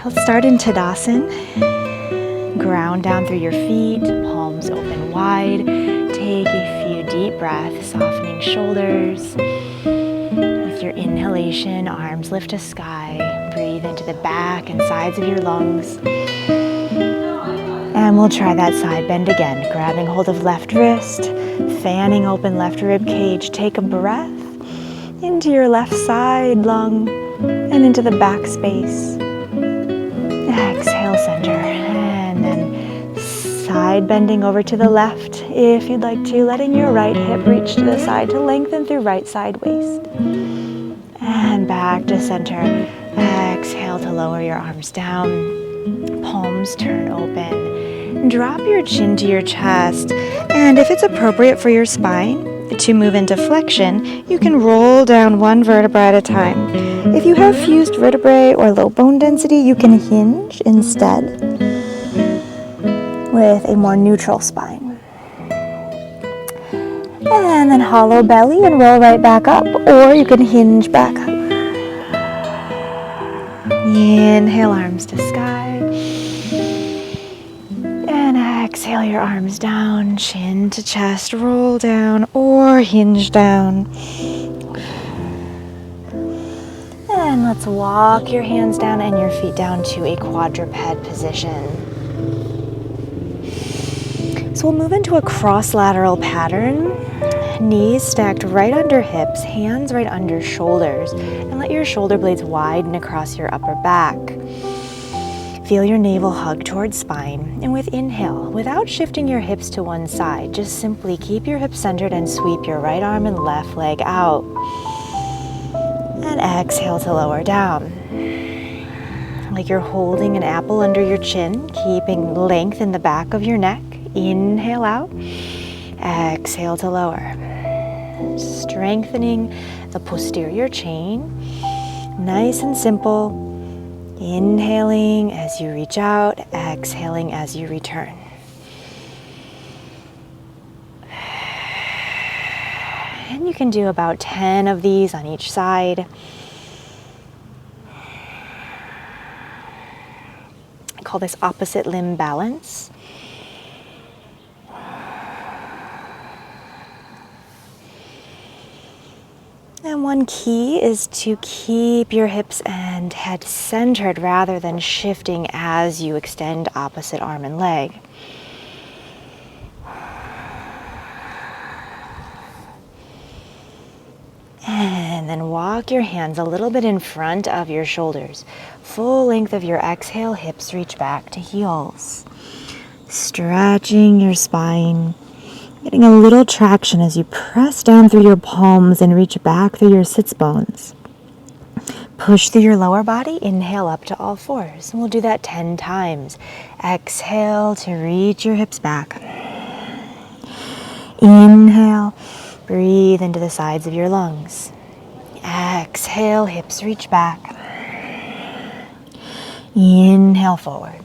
Let's start in Tadasana. Ground down through your feet, palms open wide. Take a few deep breaths, softening shoulders. With your inhalation, arms lift to sky. Breathe into the back and sides of your lungs. And we'll try that side bend again. Grabbing hold of left wrist, fanning open left rib cage. Take a breath into your left side lung and into the back space. Exhale, center. And then side bending over to the left if you'd like to. Letting your right hip reach to the side to lengthen through right side waist. And back to center. Exhale to lower your arms down. Palms turn open. Drop your chin to your chest. And if it's appropriate for your spine to move into flexion, you can roll down one vertebra at a time. If you have fused vertebrae or low bone density, you can hinge instead with a more neutral spine. And then hollow belly and roll right back up, or you can hinge back up. Inhale, arms to sky. And exhale your arms down, chin to chest, roll down or hinge down. And let's walk your hands down and your feet down to a quadruped position. So we'll move into a cross-lateral pattern. Knees stacked right under hips, hands right under shoulders, and let your shoulder blades widen across your upper back. Feel your navel hug towards spine, and with inhale, without shifting your hips to one side, just simply keep your hips centered and sweep your right arm and left leg out. And exhale to lower down. Like you're holding an apple under your chin, keeping length in the back of your neck. Inhale out, exhale to lower. Strengthening the posterior chain. Nice and simple. Inhaling as you reach out, exhaling as you return. And you can do about 10 of these on each side. I call this opposite limb balance. And one key is to keep your hips and head centered rather than shifting as you extend opposite arm and leg. And then walk your hands a little bit in front of your shoulders. Full length of your exhale, hips reach back to heels. Stretching your spine. Getting a little traction as you press down through your palms and reach back through your sits bones. Push through your lower body, inhale up to all fours. And we'll do that 10 times. Exhale to reach your hips back. Inhale, breathe into the sides of your lungs. Exhale, hips reach back. Inhale forward.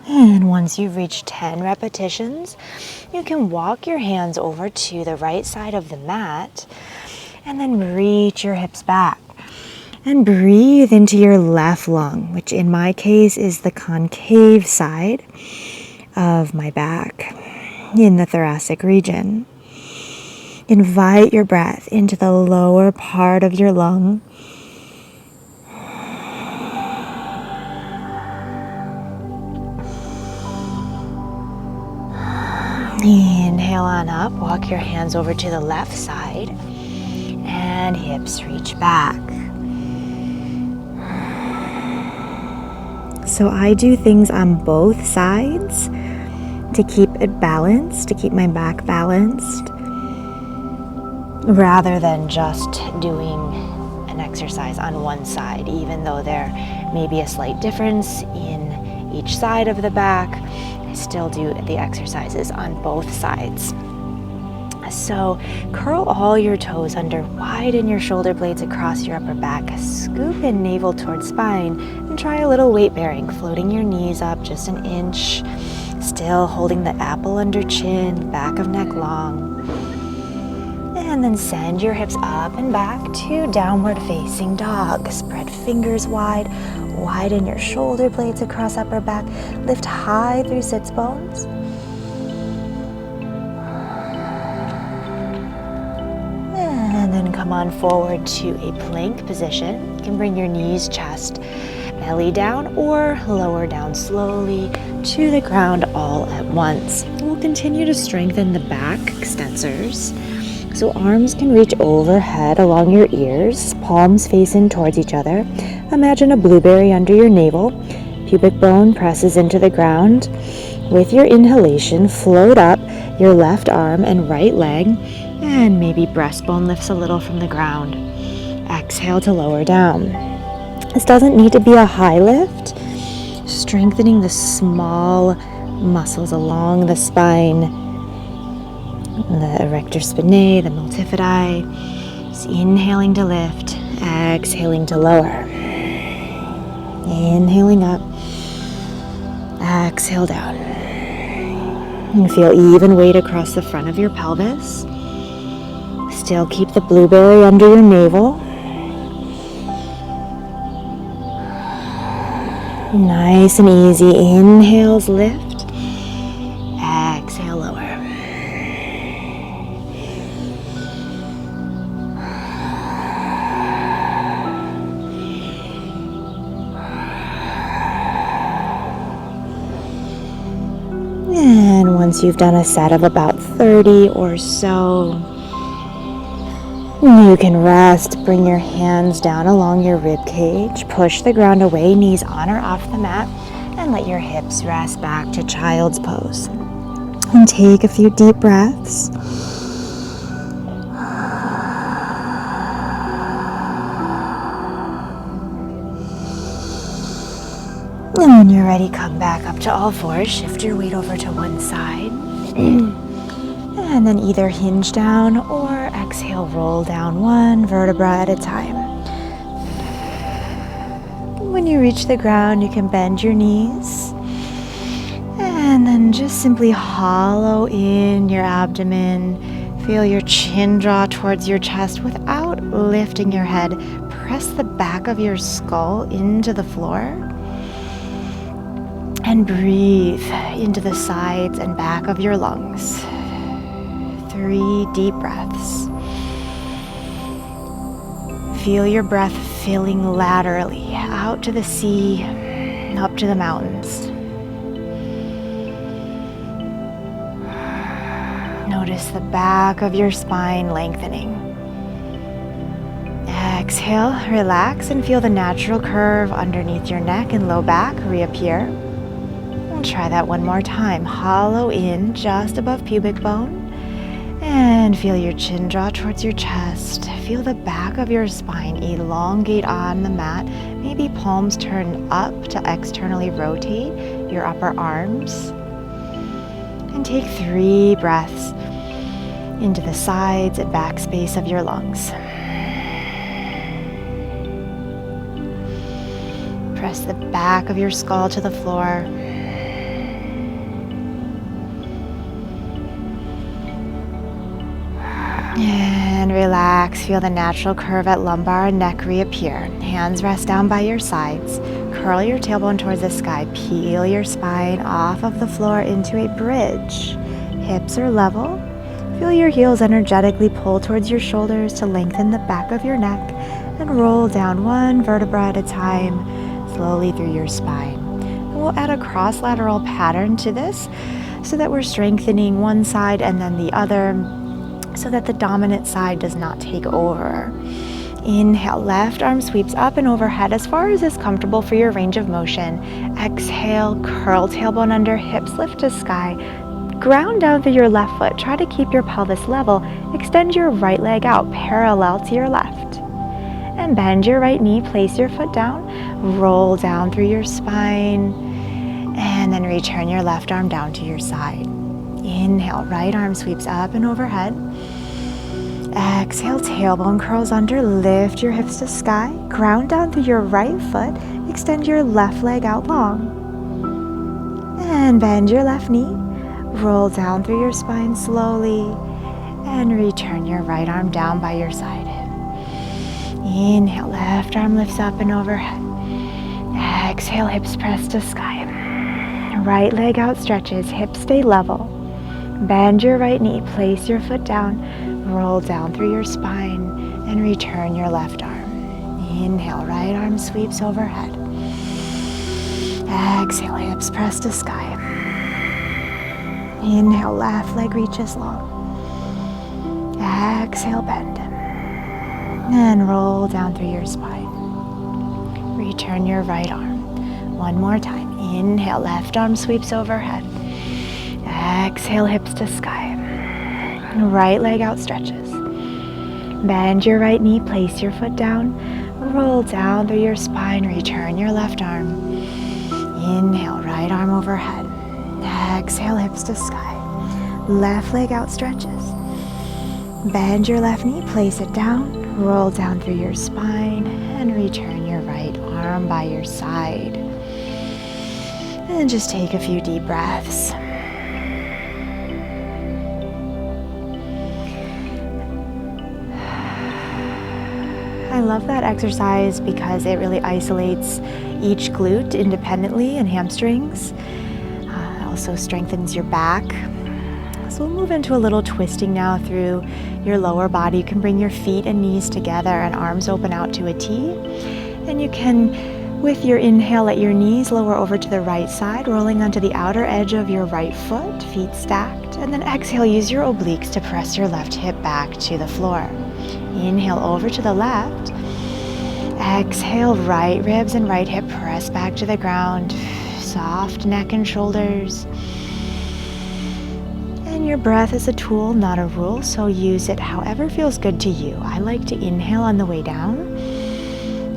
And once you've reached 10 repetitions, you can walk your hands over to the right side of the mat and then reach your hips back. And breathe into your left lung, which in my case is the concave side of my back in the thoracic region. Invite your breath into the lower part of your lung. Inhale on up, walk your hands over to the left side and hips reach back. So I do things on both sides to keep it balanced, to keep my back balanced, rather than just doing an exercise on one side, even though there may be a slight difference in each side of the back. I still do the exercises on both sides. So curl all your toes under, widen your shoulder blades across your upper back, scoop in navel towards spine, and try a little weight bearing, floating your knees up just an inch, Still holding the apple under chin, back of neck long. And then send your hips up and back to downward facing dog. Spread fingers wide, widen your shoulder blades across upper back. Lift high through sits bones. And then come on forward to a plank position. You can bring your knees, chest, belly down, or lower down slowly to the ground all at once. We'll continue to strengthen the back extensors. So arms can reach overhead along your ears, palms face in towards each other. Imagine a blueberry under your navel. Pubic bone presses into the ground. With your inhalation, float up your left arm and right leg, and maybe breastbone lifts a little from the ground. Exhale to lower down. This doesn't need to be a high lift. Strengthening the small muscles along the spine, the erector spinae, the multifidi. Just inhaling to lift, exhaling to lower. Inhaling up, exhale down. And feel even weight across the front of your pelvis. Still keep the blueberry under your navel. Nice and easy. Inhales, lift. Exhale, lower. And once you've done a set of about 30 or so, you can rest. Bring your hands down along your rib cage. Push the ground away, knees on or off the mat, and let your hips rest back to child's pose. And take a few deep breaths. And when you're ready, come back up to all fours. Shift your weight over to one side. And then either hinge down or exhale, roll down one vertebra at a time. When you reach the ground, you can bend your knees. And then just simply hollow in your abdomen. Feel your chin draw towards your chest without lifting your head. Press the back of your skull into the floor. And breathe into the sides and back of your lungs. 3 deep breaths. Feel your breath filling laterally out to the sea, up to the mountains. Notice the back of your spine lengthening. Exhale, relax, and feel the natural curve underneath your neck and low back reappear. Try that one more time. Hollow in just above pubic bone. And feel your chin draw towards your chest. Feel the back of your spine elongate on the mat. Maybe palms turn up to externally rotate your upper arms. And take 3 breaths into the sides and back space of your lungs. Press the back of your skull to the floor. And relax. Feel the natural curve at lumbar and neck reappear. Hands rest down by your sides. Curl your tailbone towards the sky. Peel your spine off of the floor into a bridge. Hips are level. Feel your heels energetically pull towards your shoulders to lengthen the back of your neck. And roll down 1 vertebra at a time, slowly through your spine. And we'll add a cross-lateral pattern to this so that we're strengthening one side and then the other, so that the dominant side does not take over. Inhale, left arm sweeps up and overhead as far as is comfortable for your range of motion. Exhale, curl tailbone under, hips lift to sky. Ground down through your left foot. Try to keep your pelvis level. Extend your right leg out parallel to your left. And bend your right knee, place your foot down. Roll down through your spine. And then return your left arm down to your side. Inhale, right arm sweeps up and overhead. Exhale, tailbone curls under, lift your hips to sky. Ground down through your right foot, extend your left leg out long. And bend your left knee. Roll down through your spine slowly. And return your right arm down by your side. Inhale, left arm lifts up and overhead. Exhale, hips press to sky. Right leg out stretches, hips stay level. Bend your right knee, place your foot down, roll down through your spine, and return your left arm. Inhale, right arm sweeps overhead. Exhale, hips press to sky. Inhale, left leg reaches long. Exhale, bend. And roll down through your spine. Return your right arm. One more time. Inhale, left arm sweeps overhead. Exhale, hips to sky. Right leg out stretches. Bend your right knee, place your foot down. Roll down through your spine, return your left arm. Inhale, right arm overhead. Exhale, hips to sky. Left leg out stretches. Bend your left knee, place it down. Roll down through your spine and return your right arm by your side. And just take a few deep breaths. I love that exercise because it really isolates each glute independently and hamstrings. Also strengthens your back. So we'll move into a little twisting now through your lower body. You can bring your feet and knees together and arms open out to a T. And you can, with your inhale, let your knees lower over to the right side, rolling onto the outer edge of your right foot, feet stacked. And then exhale, use your obliques to press your left hip back to the floor. Inhale over to the left. Exhale, right ribs and right hip press back to the ground. Soft neck and shoulders. And your breath is a tool, not a rule, so use it however feels good to you. I like to inhale on the way down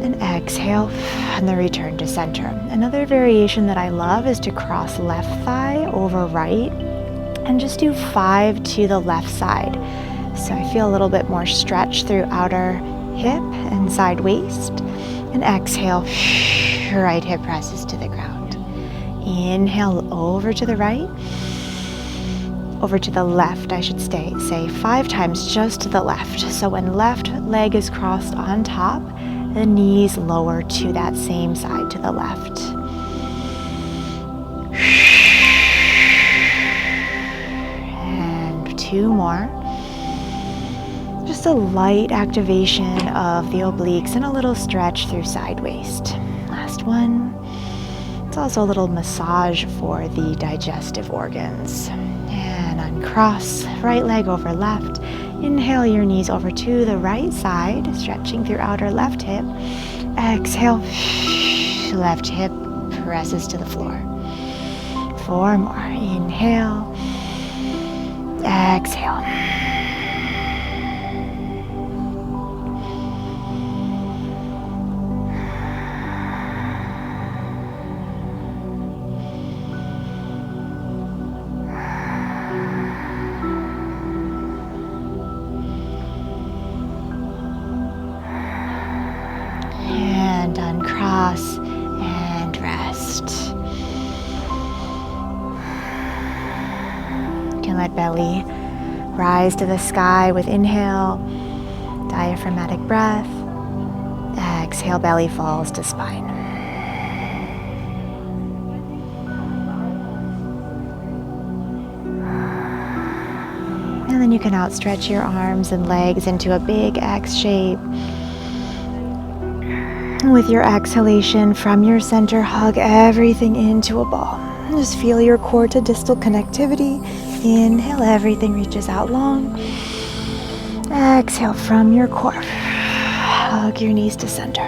and exhale on the return to center. Another variation that I love is to cross left thigh over right and just do 5 to the left side. So I feel a little bit more stretch through outer hip and side waist. And exhale, right hip presses to the ground. Inhale over to the right. Over to the left, I should say 5 times just to the left. So when left leg is crossed on top, the knees lower to that same side to the left. And 2 more. Just a light activation of the obliques and a little stretch through side waist. Last one. It's also a little massage for the digestive organs. And uncross, right leg over left. Inhale your knees over to the right side, stretching through outer left hip. Exhale, left hip presses to the floor. 4 more. Inhale, exhale. Uncross and rest. You can let belly rise to the sky with inhale, diaphragmatic breath. Exhale, belly falls to spine. And then you can outstretch your arms and legs into a big X shape. With your exhalation from your center, hug everything into a ball. Just feel your core to distal connectivity. Inhale, everything reaches out long. Exhale from your core. Hug your knees to center.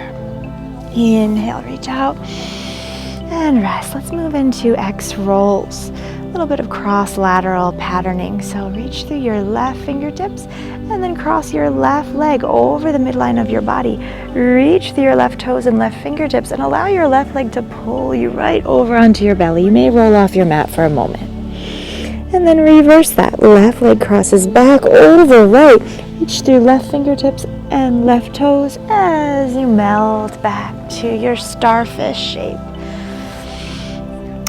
Inhale, reach out and rest. Let's move into X rolls. A little bit of cross lateral patterning. So reach through your left fingertips and then cross your left leg over the midline of your body. Reach through your left toes and left fingertips and allow your left leg to pull you right over onto your belly. You may roll off your mat for a moment. And then reverse that. Left leg crosses back over right. Reach through left fingertips and left toes as you melt back to your starfish shape.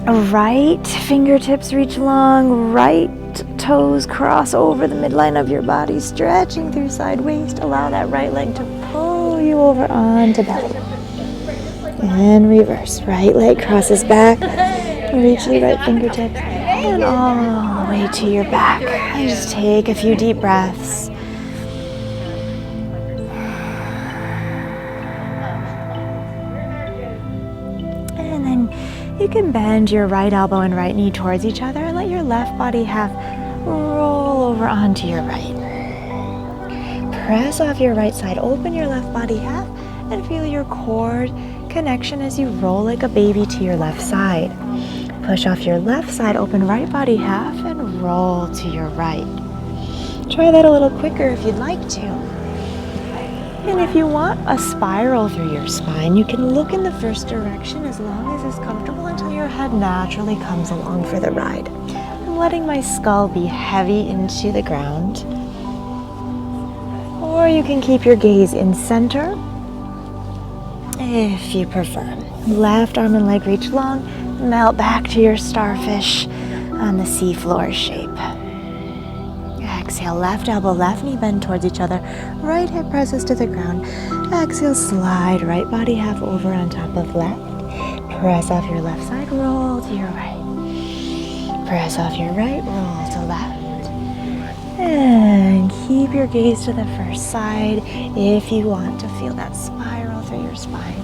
Right fingertips reach long, right toes cross over the midline of your body, stretching through side waist. Allow that right leg to pull you over onto belly. And reverse. Right leg crosses back, reach the right fingertips, and all the way to your back. And just take a few deep breaths. And then you can bend your right elbow and right knee towards each other and let your left body half roll over onto your right. Press off your right side, open your left body half, and feel your core connection as you roll like a baby to your left side. Push off your left side, open right body half, and roll to your right. Try that a little quicker if you'd like to. And if you want a spiral through your spine, you can look in the first direction as long as it's comfortable until your head naturally comes along for the ride. I'm letting my skull be heavy into the ground. Or you can keep your gaze in center if you prefer. Left arm and leg reach long, melt back to your starfish on the seafloor shape. Exhale, left elbow, left knee bend towards each other. Right hip presses to the ground. Exhale, slide right body half over on top of left. Press off your left side, roll to your right. Press off your right, roll to left. And keep your gaze to the first side if you want to feel that spiral through your spine.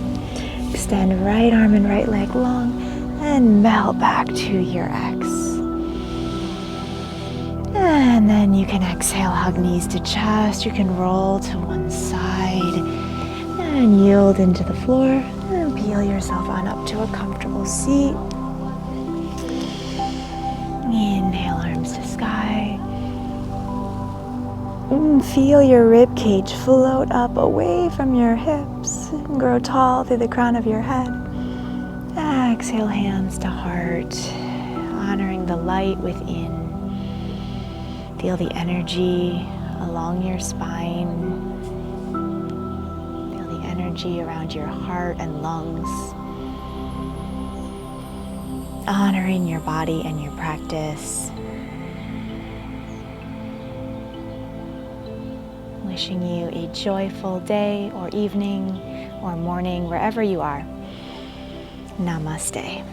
Extend right arm and right leg long and melt back to your X. And then you can exhale, hug knees to chest. You can roll to one side and yield into the floor and peel yourself on up to a comfortable seat. Inhale, arms to sky. Feel your rib cage float up away from your hips and grow tall through the crown of your head. Exhale, hands to heart, honoring the light within. Feel the energy along your spine. Feel the energy around your heart and lungs. Honoring your body and your practice. Wishing you a joyful day or evening or morning, wherever you are. Namaste.